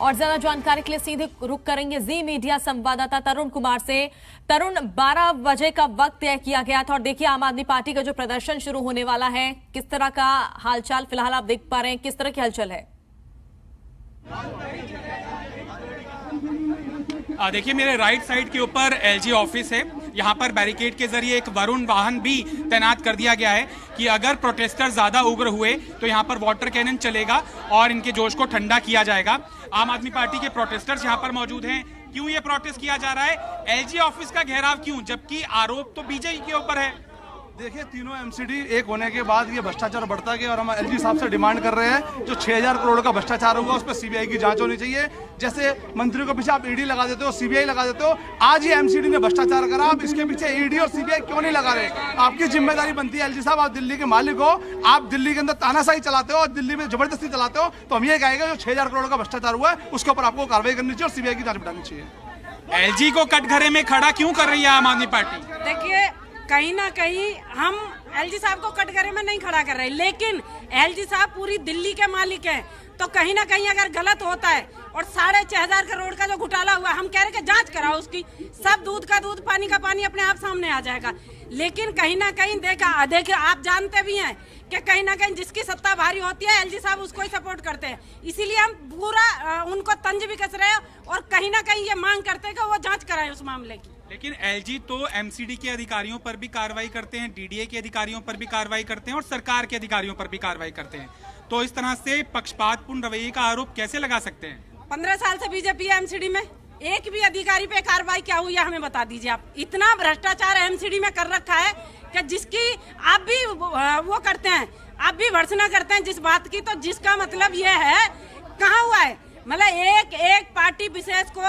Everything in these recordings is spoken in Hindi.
और ज्यादा जानकारी के लिए सीधे रुक करेंगे जी मीडिया संवाददाता तरुण कुमार से। तरुण, 12 बजे का वक्त तय किया गया था और देखिए आम आदमी पार्टी का जो प्रदर्शन शुरू होने वाला है, किस तरह का हालचाल फिलहाल आप देख पा रहे हैं, किस तरह की हलचल है? देखिए मेरे राइट साइड के ऊपर एलजी ऑफिस है। यहाँ पर बैरिकेड के जरिए एक वरुण वाहन भी तैनात कर दिया गया है कि अगर प्रोटेस्टर ज्यादा उग्र हुए तो यहाँ पर वाटर कैनन चलेगा और इनके जोश को ठंडा किया जाएगा। आम आदमी पार्टी के प्रोटेस्टर्स यहाँ पर मौजूद हैं। क्यों ये प्रोटेस्ट किया जा रहा है? एलजी ऑफिस का घेराव क्यों, जबकि आरोप तो बीजेपी के ऊपर है? देखिए, तीनों एमसीडी एक होने के बाद ये भ्रष्टाचार बढ़ता गया और हम एलजी साहब से डिमांड कर रहे हैं जो 6000 करोड़ का भ्रष्टाचार हुआ उस पर सीबीआई की जांच होनी चाहिए। जैसे मंत्रियों के पीछे आप ईडी लगा देते हो, सीबीआई लगा देते हो, आज ही एमसीडी ने भ्रष्टाचार करा, आप इसके पीछे ईडी और सीबीआई क्यों नहीं लगा रहे? आपकी जिम्मेदारी बनती है एलजी साहब, आप दिल्ली के मालिक हो, आप दिल्ली के अंदर तानाशाही चलाते हो और दिल्ली में जबरदस्ती चलाते हो, तो हम ये कहेंगे जो 6000 करोड़ का भ्रष्टाचार हुआ है उसके ऊपर आपको कार्रवाई करनी चाहिए और सीबीआई की जांच बिठानी चाहिए। एलजी को कटघरे में खड़ा क्यों कर रही है आम आदमी पार्टी? देखिए, कहीं ना कहीं हम एलजी साहब को कटघरे में नहीं खड़ा कर रहे, लेकिन एलजी साहब पूरी दिल्ली के मालिक हैं, तो कहीं ना कहीं अगर गलत होता है और 6,500 करोड़ का जो घोटाला हुआ, हम कह रहे हैं कि जांच कराओ उसकी, सब दूध का दूध पानी का पानी अपने आप सामने आ जाएगा। लेकिन कहीं ना कहीं देखिए आप जानते भी हैं कि कहीं ना कहीं जिसकी सत्ता भारी होती है एलजी साहब उसको ही सपोर्ट करते हैं, इसीलिए हम पूरा उनको तंज भी कस रहे हैं और कहीं ना कहीं ये मांग करते हैं कि वो जांच कराएं उस मामले की। लेकिन एलजी तो एमसीडी के अधिकारियों पर भी कार्रवाई करते हैं, डीडीए के अधिकारियों पर भी कार्रवाई करते हैं और सरकार के अधिकारियों पर भी कार्रवाई करते हैं, तो इस तरह से पक्षपातपूर्ण रवैये का आरोप कैसे लगा सकते हैं? 15 साल से बीजेपी है एमसीडी में, एक भी अधिकारी पे कार्रवाई क्या हुई है हमें बता दीजिए आप। इतना भ्रष्टाचार एमसीडी में कर रखा है कि जिसकी आप भी वो करते हैं, आप भी भर्त्सना करते हैं जिस बात की, तो जिसका मतलब ये है कहाँ हुआ है, मतलब एक पार्टी विशेष को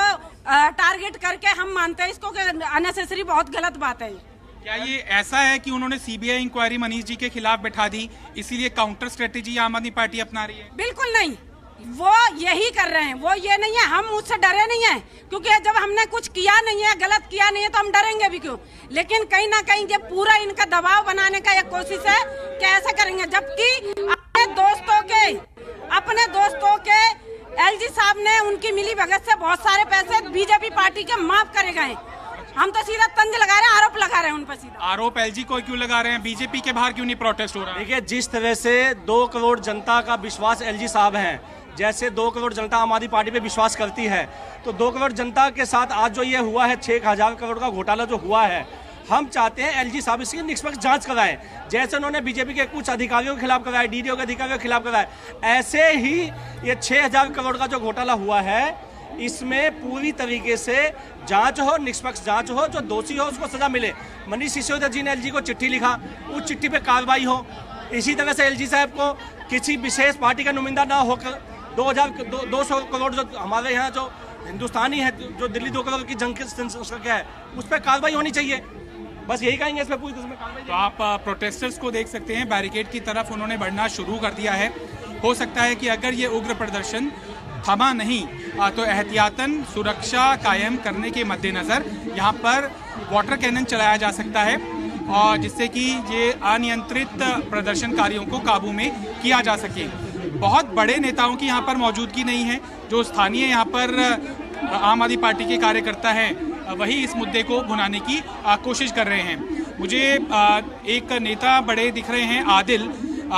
टारगेट करके हम मानते हैं इसको अननेसेसरी बहुत गलत बात है। क्या ये ऐसा है कि उन्होंने सीबीआई इंक्वायरी मनीष जी के खिलाफ बैठा दी, इसीलिए काउंटर स्ट्रेटेजी आम आदमी पार्टी अपना रही है? बिल्कुल नहीं, वो यही कर रहे हैं, वो ये नहीं है, हम उससे डरे नहीं है, क्योंकि जब हमने कुछ किया नहीं है, गलत किया नहीं है, तो हम डरेंगे भी क्यों? लेकिन कहीं ना कहीं ये पूरा इनका दबाव बनाने का एक कोशिश है कि ऐसा करेंगे, जबकि अपने दोस्तों के एलजी साहब ने उनकी मिली भगत से बहुत सारे पैसे बीजेपी पार्टी के माफ करे गए। हम तो सीधा तंज लगा रहे हैं, आरोप लगा रहे हैं उन पर सीधा। आरोप एलजी को क्यों लगा रहे हैं? बीजेपी के बाहर क्यों नहीं प्रोटेस्ट हो रहा है? देखिए, जिस तरह से 2 करोड़ जनता का विश्वास एलजी साहब हैं, जैसे 2 करोड़ जनता आम आदमी पार्टी पे विश्वास करती है, तो 2 करोड़ जनता के साथ आज जो ये हुआ है 6,000 करोड़ का घोटाला जो हुआ है, हम चाहते हैं एलजी साहब इसकी निष्पक्ष जांच कराएं, जैसे उन्होंने बीजेपी के कुछ अधिकारियों के खिलाफ कराया, डीडीओ के अधिकारियों के खिलाफ कराया, ऐसे ही ये 6,000 करोड़ का जो घोटाला हुआ है इसमें पूरी तरीके से जांच हो, निष्पक्ष जांच हो, जो दोषी हो उसको सजा मिले। मनीष सिसोदिया जी ने एलजी को चिट्ठी लिखा, उस चिट्ठी पे कार्रवाई हो। इसी तरह से एलजी साहब को किसी विशेष पार्टी का नुमाइंदा ना होकर 200 करोड़ जो हमारे यहाँ जो हिंदुस्तानी है, जो दिल्ली 2 करोड़ की जनसंख्या है, उस पर कार्रवाई होनी चाहिए। बस यही कहेंगे, इसमें पूरी कार्रवाई। तो आप प्रोटेस्टर्स को देख सकते हैं, बैरिकेड की तरफ उन्होंने बढ़ना शुरू कर दिया है। हो सकता है कि अगर ये उग्र प्रदर्शन थमा नहीं तो एहतियातन सुरक्षा कायम करने के मद्देनजर यहाँ पर वाटर कैनन चलाया जा सकता है और जिससे कि ये अनियंत्रित प्रदर्शनकारियों को काबू में किया जा सके। बहुत बड़े नेताओं की यहाँ पर मौजूदगी नहीं है, जो स्थानीय यहाँ पर आम आदमी पार्टी के कार्यकर्ता हैं वही इस मुद्दे को भुनाने की कोशिश कर रहे हैं। मुझे एक नेता बड़े दिख रहे हैं, आदिल,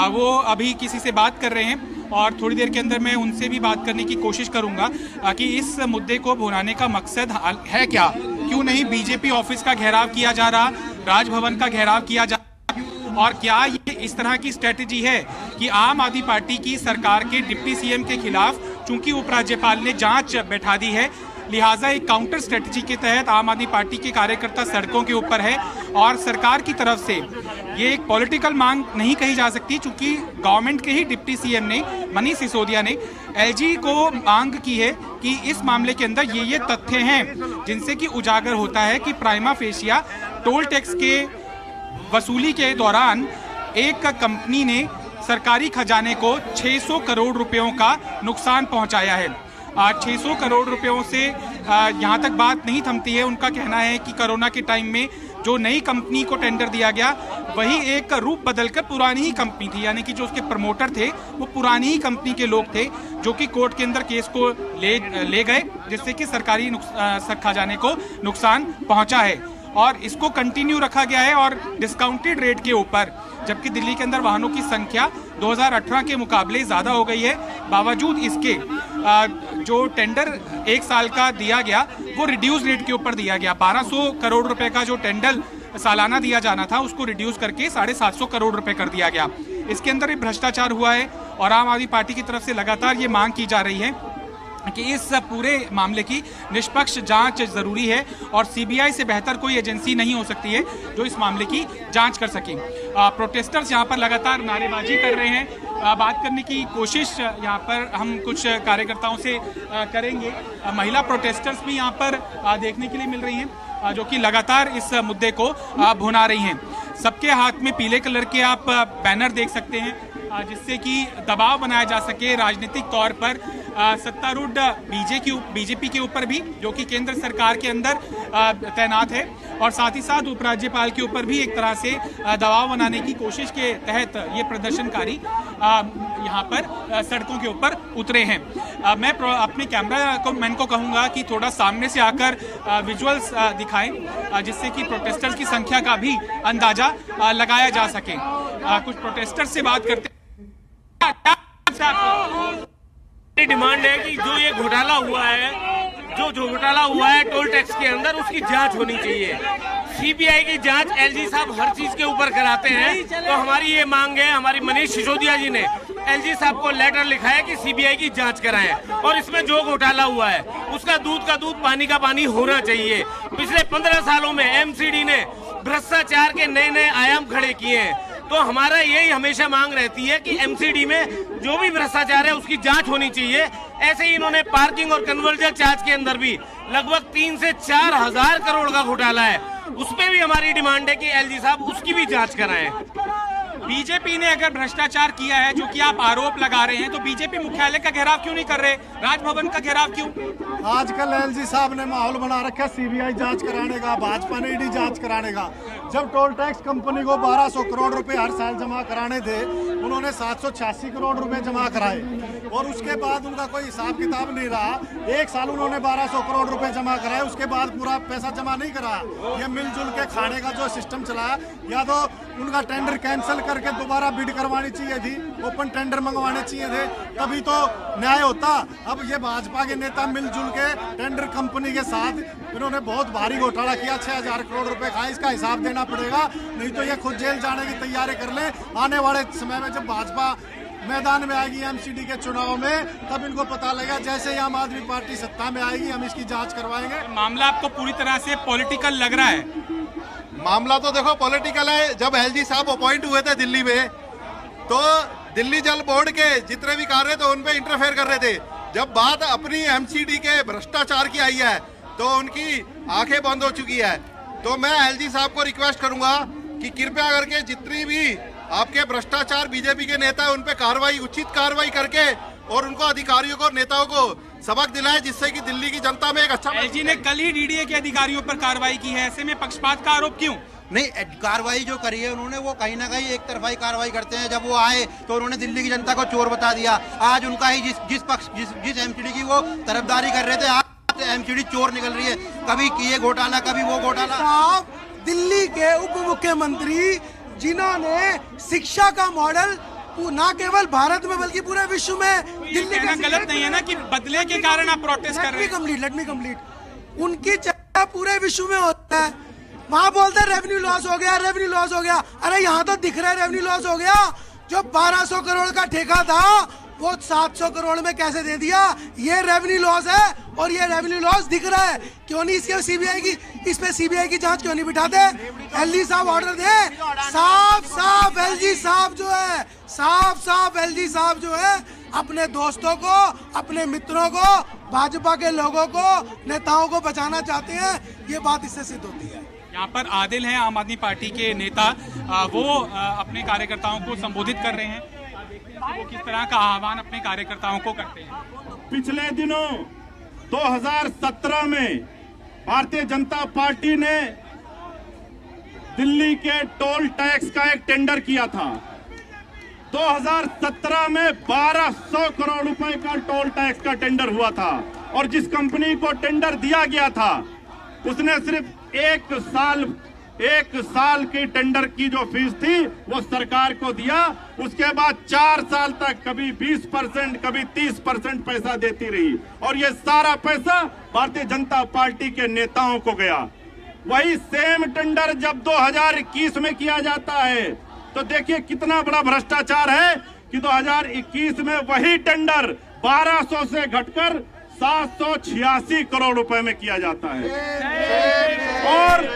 वो अभी किसी से बात कर रहे हैं और थोड़ी देर के अंदर मैं उनसे भी बात करने की कोशिश करूंगा कि इस मुद्दे को भुनाने का मकसद है क्या, क्यों नहीं बीजेपी ऑफिस का घेराव किया जा रहा, राजभवन का घेराव किया जा रहा, और क्या ये इस तरह की स्ट्रेटेजी है कि आम आदमी पार्टी की सरकार के डिप्टी सीएम के खिलाफ चूंकि उपराज्यपाल ने जांच बैठा दी है, लिहाजा एक काउंटर स्ट्रेटजी के तहत आम आदमी पार्टी के कार्यकर्ता सड़कों के ऊपर है और सरकार की तरफ से ये एक पॉलिटिकल मांग नहीं कही जा सकती, चूंकि गवर्नमेंट के ही डिप्टी सीएम ने मनीष सिसोदिया ने एलजी को मांग की है कि इस मामले के अंदर ये तथ्य हैं जिनसे कि उजागर होता है कि प्राइमा फेशिया टोल टैक्स के वसूली के दौरान एक कंपनी ने सरकारी खजाने को 600 करोड़ रुपयों का नुकसान पहुंचाया है। 600 करोड़ रुपयों से यहाँ तक बात नहीं थमती है। उनका कहना है कि कोरोना के टाइम में जो नई कंपनी को टेंडर दिया गया वही एक रूप बदलकर पुरानी ही कंपनी थी, यानी कि जो उसके प्रमोटर थे वो पुरानी ही कंपनी के लोग थे जो कि कोर्ट के अंदर केस को ले गए, जिससे कि सरकारी खजाने को नुकसान पहुंचा है और इसको कंटिन्यू रखा गया है और डिस्काउंटेड रेट के ऊपर। जबकि दिल्ली के अंदर वाहनों की संख्या 2018 के मुकाबले ज़्यादा हो गई है, बावजूद इसके जो टेंडर 1 साल का दिया गया वो रिड्यूस रेट के ऊपर दिया गया। 1200 करोड़ रुपए का जो टेंडर सालाना दिया जाना था उसको रिड्यूस करके 750 करोड़ रुपए कर दिया गया। इसके अंदर भी भ्रष्टाचार हुआ है और आम आदमी पार्टी की तरफ से लगातार ये मांग की जा रही है कि इस पूरे मामले की निष्पक्ष जांच जरूरी है और सीबीआई से बेहतर कोई एजेंसी नहीं हो सकती है जो इस मामले की जांच कर सके। प्रोटेस्टर्स यहाँ पर लगातार नारेबाजी कर रहे हैं। बात करने की कोशिश यहाँ पर हम कुछ कार्यकर्ताओं से करेंगे। महिला प्रोटेस्टर्स भी यहाँ पर देखने के लिए मिल रही हैं जो कि लगातार इस मुद्दे को भुना रही हैं। सबके हाथ में पीले कलर के आप बैनर देख सकते हैं जिससे कि दबाव बनाया जा सके राजनीतिक तौर पर सत्तारूढ़ बीजेपी के ऊपर भी, जो कि केंद्र सरकार के अंदर तैनात है, और साथ ही साथ उपराज्यपाल के ऊपर भी एक तरह से दबाव बनाने की कोशिश के तहत ये प्रदर्शनकारी यहाँ पर सड़कों के ऊपर उतरे हैं। मैं अपने कैमरा मैन को कहूँगा कि थोड़ा सामने से आकर विजुअल्स दिखाएं जिससे कि प्रोटेस्टर्स की संख्या का भी अंदाजा लगाया जा सके। कुछ प्रोटेस्टर्स से बात करते डिमांड है कि जो ये घोटाला हुआ है, जो घोटाला हुआ है टोल टैक्स के अंदर, उसकी जांच होनी चाहिए। सीबीआई की जांच एलजी साहब हर चीज के ऊपर कराते हैं, तो हमारी ये मांग है, हमारी मनीष सिसोदिया जी ने एलजी साहब को लेटर लिखा है कि सीबीआई की जांच कराएं और इसमें जो घोटाला हुआ है उसका दूध का दूध पानी का पानी होना चाहिए। पिछले 15 सालों में एमसीडी ने भ्रष्टाचार के नए नए आयाम खड़े किए हैं, तो हमारा यही हमेशा मांग रहती है कि एमसीडी में जो भी भ्रष्टाचार है उसकी जांच होनी चाहिए। ऐसे ही इन्होंने पार्किंग और कन्वर्जन चार्ज के अंदर भी लगभग 3 से 4 हजार करोड़ का घोटाला है, उसपे भी हमारी डिमांड है कि एलजी साहब उसकी भी जांच कराएं। बीजेपी ने अगर भ्रष्टाचार किया है जो कि आप आरोप लगा रहे हैं, तो बीजेपी मुख्यालय का घेराव क्यों नहीं कर रहे, राजभवन का घेराव क्यों? आजकल एलजी साहब ने माहौल बना रखा है सीबीआई जांच कराने का, भाजपा ने ईडी जांच कराने का। जब टोल टैक्स कंपनी को 1200 करोड़ रुपए हर साल जमा कराने थे, उन्होंने 786 करोड़ रुपए जमा कराए और उसके बाद उनका कोई हिसाब किताब नहीं रहा। 1 साल उन्होंने 1200 करोड़ रुपए जमा कराए, उसके बाद पूरा पैसा जमा नहीं कराया। ये मिलजुल के खाने का जो सिस्टम चलाया, या तो उनका टेंडर कैंसिल करके दोबारा बिड करवानी चाहिए थी, ओपन टेंडर मंगवाने चाहिए थे, तभी तो न्याय होता। अब ये भाजपा के नेता मिलजुल के टेंडर कंपनी के साथ इन्होंने बहुत भारी घोटाला किया, 6000 करोड़ रुपए खाए। इसका हिसाब देना पड़ेगा, नहीं तो ये खुद जेल जाने की तैयारी कर ले। आने वाले समय में जब भाजपा मैदान में आएगी एमसीडी के चुनाव में, तब इनको पता लगेगा। जैसे ही आम आदमी पार्टी सत्ता में आएगी, हम इसकी जांच करवाएंगे। मामला आपको पूरी तरह से पॉलिटिकल लग रहा है? मामला तो देखो पॉलिटिकल है। जब एलजी साहब अपॉइंट हुए थे दिल्ली में, तो दिल्ली जल बोर्ड के जितने भी कार्य थे उन पे इंटरफेयर कर रहे थे। जब बात अपनी एमसीडी के भ्रष्टाचार की आई है तो उनकी आंखें बंद हो चुकी है। तो मैं एलजी साहब को रिक्वेस्ट करूंगा कि कृपया करके जितनी भी आपके भ्रष्टाचार बीजेपी के नेता है उन पे कार्रवाई, उचित कार्रवाई करके और उनको अधिकारियों को, नेताओं को सबक दिलाए, जिससे कि दिल्ली की जनता में एक अच्छा। एलजी ने कल ही डीडीए के अधिकारियों पर कार्रवाई की है, ऐसे में पक्षपात का आरोप क्यों? नहीं, कार्रवाई जो करी है उन्होंने, वो कहीं ना कहीं एक तरफा ही कार्रवाई करते हैं। जब वो आए तो उन्होंने दिल्ली की जनता को चोर बता दिया। आज उनका ही जिस एमसीडी की वो तरफदारी कर रहे थे, आज एमसीडी चोर निकल रही है। कभी ये घोटाला, कभी वो घोटाला। दिल्ली के उप मुख्यमंत्री जिन्होंने शिक्षा का मॉडल न केवल भारत में बल्कि पूरे विश्व में, दिल्ली का गलत नहीं है ना कि बदले के कारण आप प्रोटेस्ट कर रहे हैं। Let me complete. उनकी चर्चा पूरे विश्व में होता है, वहाँ बोलते हैं रेवेन्यू लॉस हो गया, रेवेन्यू लॉस हो गया। अरे यहाँ तो दिख रहा है रेवेन्यू लॉस हो गया। जो 1200 करोड़ का ठेका था वो 700 करोड़ में कैसे दे दिया, ये रेवेन्यू लॉस है और ये रेवेन्यू लॉस दिख रहा है। क्यों नहीं इसके इस पे सीबीआई की जांच क्यों नहीं बिठाते? एलजी साहब ऑर्डर दे, साफ एलजी साहब जो है, साफ एलजी साहब जो है अपने दोस्तों को, अपने मित्रों को, भाजपा के लोगों को, नेताओं को बचाना चाहते हैं। ये बात इससे सिद्ध होती है। यहाँ पर आदिल हैं आम आदमी पार्टी के नेता, वो अपने कार्यकर्ताओं को संबोधित कर रहे हैं। वो किस तरह का आह्वान अपने कार्यकर्ताओं को करते हैं? पिछले दिनों 2017 में भारतीय जनता पार्टी ने दिल्ली के टोल टैक्स का एक टेंडर किया था। 2017 में 1200 करोड़ रुपए का टोल टैक्स का टेंडर हुआ था और जिस कंपनी को टेंडर दिया गया था उसने सिर्फ एक साल की टेंडर की जो फीस थी वो सरकार को दिया। उसके बाद 4 साल तक कभी 20% कभी 30% पैसा देती रही और ये सारा पैसा भारतीय जनता पार्टी के नेताओं को गया। वही सेम टेंडर जब 2021 में किया जाता है तो देखिए कितना बड़ा भ्रष्टाचार है कि 2021 में वही टेंडर 1200 से घटकर 786 करोड़ रुपए में किया जाता है। और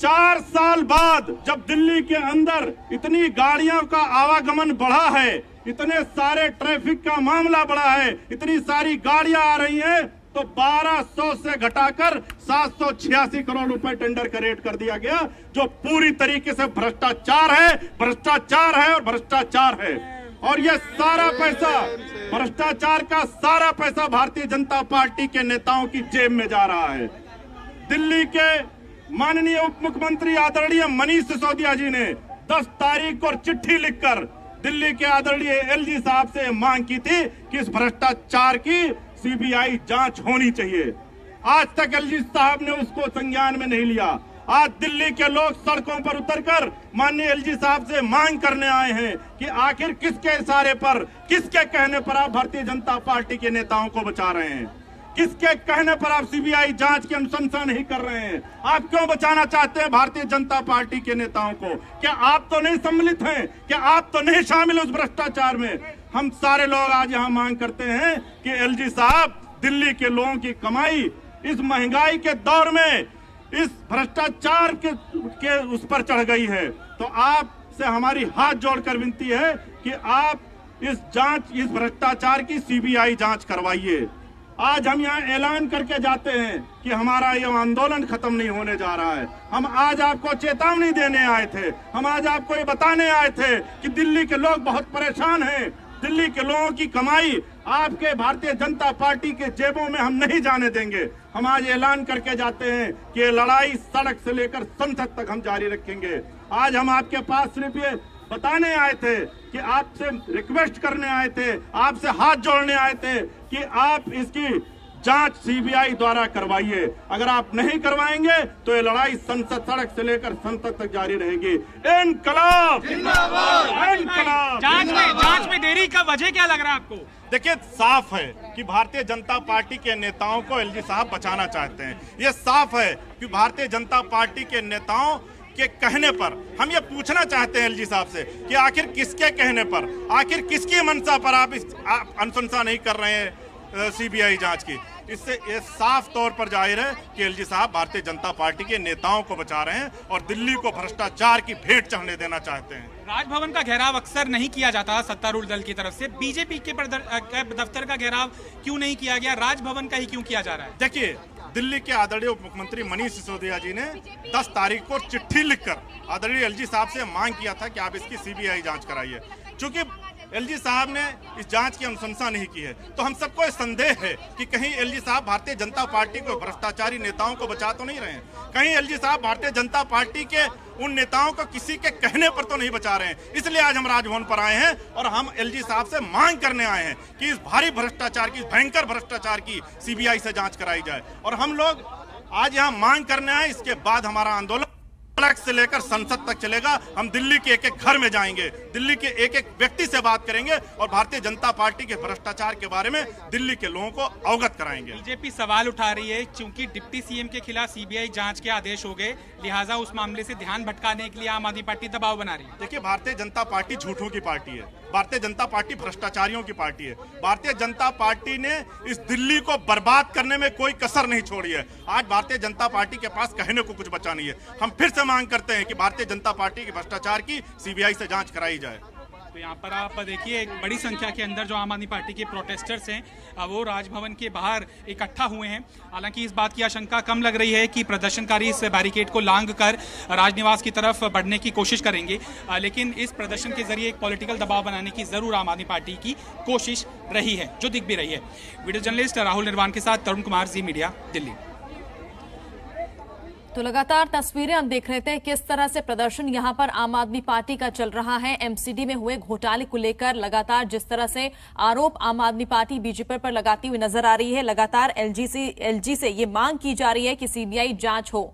4 साल बाद जब दिल्ली के अंदर इतनी गाड़ियों का आवागमन बढ़ा है, इतने सारे ट्रैफिक का मामला बढ़ा है, इतनी सारी गाड़ियां आ रही हैं, तो 1200 से घटाकर 786 करोड़ रुपए टेंडर का रेट कर दिया गया, जो पूरी तरीके से भ्रष्टाचार है, भ्रष्टाचार है और भ्रष्टाचार है। और ये सारा पैसा, भ्रष्टाचार का सारा पैसा भारतीय जनता पार्टी के नेताओं की जेब में जा रहा है। दिल्ली के माननीय उप मुख्यमंत्री आदरणीय मनीष सिसोदिया जी ने 10 तारीख को चिट्ठी लिखकर दिल्ली के आदरणीय एलजी साहब से मांग की थी कि इस भ्रष्टाचार की सीबीआई जांच होनी चाहिए। आज तक एलजी साहब ने उसको संज्ञान में नहीं लिया। आज दिल्ली के लोग सड़कों पर उतरकर माननीय एलजी साहब से मांग करने आए हैं कि आखिर किसके इशारे पर, किसके कहने पर आप भारतीय जनता पार्टी के नेताओं को बचा रहे हैं, किसके कहने पर आप सीबीआई जांच की अनुशंसा नहीं कर रहे हैं। आप क्यों बचाना चाहते हैं भारतीय जनता पार्टी के नेताओं को? क्या आप तो नहीं सम्मिलित हैं? क्या आप तो नहीं शामिल उस भ्रष्टाचार में? हम सारे लोग आज यहाँ मांग करते हैं कि एलजी साहब, दिल्ली के लोगों की कमाई इस महंगाई के दौर में इस भ्रष्टाचार के उस पर चढ़ गई है, तो आपसे हमारी हाथ जोड़कर विनती है कि आप इस भ्रष्टाचार की सीबीआई जांच करवाइए। आज हम यहाँ ऐलान करके जाते हैं कि हमारा ये आंदोलन खत्म नहीं होने जा रहा है। हम आज आपको चेतावनी देने आए थे, हम आज आपको ये बताने आए थे कि दिल्ली के लोग बहुत परेशान हैं। दिल्ली के लोगों की कमाई आपके भारतीय जनता पार्टी के जेबों में हम नहीं जाने देंगे। हम आज ऐलान करके जाते हैं कि ये लड़ाई सड़क से लेकर संसद तक हम जारी रखेंगे। आज हम आपके पास सिर्फ ये बताने आए थे कि आपसे रिक्वेस्ट करने आए थे, आपसे हाथ जोड़ने आए थे कि आप इसकी जांच सीबीआई द्वारा करवाइए। अगर आप नहीं करवाएंगे तो ये लड़ाई संसद, सड़क से लेकर संसद तक जारी रहेगी। इनकलाब जिंदाबाद, इनकलाब। जांच में देरी का वजह क्या लग रहा है आपको? देखिए, साफ है कि भारतीय जनता पार्टी के नेताओं को एलजी साहब बचाना चाहते हैं। ये साफ है कि भारतीय जनता पार्टी के नेताओं के कहने पर हम ये पूछना चाहते हैं एलजी साहब से कि आखिर किसके कहने पर, आखिर किसकी मंशा पर आप अनुशंसा नहीं कर रहे हैं सीबीआई जांच की। इससे ये साफ तौर पर जाहिर है कि एलजी साहब भारतीय जनता पार्टी के नेताओं को बचा रहे हैं और दिल्ली को भ्रष्टाचार की भेंट चढ़ने देना चाहते हैं। राजभवन का घेराव अक्सर नहीं किया जाता सत्तारूढ़ दल की तरफ से, बीजेपी के दफ्तर का घेराव क्यों नहीं किया गया, राजभवन का ही क्यों किया जा रहा है? देखिए, दिल्ली के आदरणीय उप मुख्यमंत्री मनीष सिसोदिया जी ने 10 तारीख को चिट्ठी लिखकर आदरणीय एलजी साहब से मांग किया था कि आप इसकी सीबीआई जांच कराइए। चूंकि एलजी साहब ने इस जांच की अनुशंसा नहीं की है, तो हम सबको संदेह है कि कहीं एलजी साहब भारतीय जनता पार्टी को, भ्रष्टाचारी नेताओं को बचा तो नहीं रहे हैं। कहीं एलजी साहब भारतीय जनता पार्टी के उन नेताओं को किसी के कहने पर तो नहीं बचा रहे हैं। इसलिए आज हम राजभवन पर आए हैं और हम एलजी साहब से मांग करने आए हैं कि इस भारी भ्रष्टाचार की, भयंकर भ्रष्टाचार की सीबीआई से जांच कराई जाए। और हम लोग आज यहाँ मांग करने आए, इसके बाद हमारा आंदोलन सड़क से लेकर संसद तक चलेगा। हम दिल्ली के एक एक घर में जाएंगे, दिल्ली के एक एक व्यक्ति से बात करेंगे और भारतीय जनता पार्टी के भ्रष्टाचार के बारे में दिल्ली के लोगों को अवगत कराएंगे। बीजेपी सवाल उठा रही है क्योंकि डिप्टी सीएम के खिलाफ सीबीआई जांच के आदेश हो गए, लिहाजा उस मामले से ध्यान भटकाने के लिए आम आदमी पार्टी दबाव बना रही है। देखिए, भारतीय जनता पार्टी झूठों की पार्टी है, भारतीय जनता पार्टी भ्रष्टाचारियों की पार्टी है। भारतीय जनता पार्टी ने इस दिल्ली को बर्बाद करने में कोई कसर नहीं छोड़ी है। आज भारतीय जनता पार्टी के पास कहने को कुछ बचा नहीं है। हम फिर से मांग करते हैं कि भारतीय जनता पार्टी के भ्रष्टाचार की सीबीआई से जांच कराई जाए। तो यहाँ पर आप देखिए एक बड़ी संख्या के अंदर जो आम आदमी पार्टी के प्रोटेस्टर्स हैं वो राजभवन के बाहर इकट्ठा हुए हैं। हालांकि इस बात की आशंका कम लग रही है कि प्रदर्शनकारी इस बैरिकेड को लांघ कर राजनिवास की तरफ बढ़ने की कोशिश करेंगे, लेकिन इस प्रदर्शन के जरिए एक पॉलिटिकल दबाव बनाने की जरूर आम आदमी पार्टी की कोशिश रही है, जो दिख भी रही है। वीडियो जर्नलिस्ट राहुल निर्वाण के साथ तरुण कुमार, जी मीडिया, दिल्ली। तो लगातार तस्वीरें हम देख रहे थे किस तरह से प्रदर्शन यहां पर आम आदमी पार्टी का चल रहा है। एमसीडी में हुए घोटाले को लेकर लगातार जिस तरह से आरोप आम आदमी पार्टी बीजेपी पर लगाती हुई नजर आ रही है, लगातार एलजी से ये मांग की जा रही है कि सीबीआई जांच हो।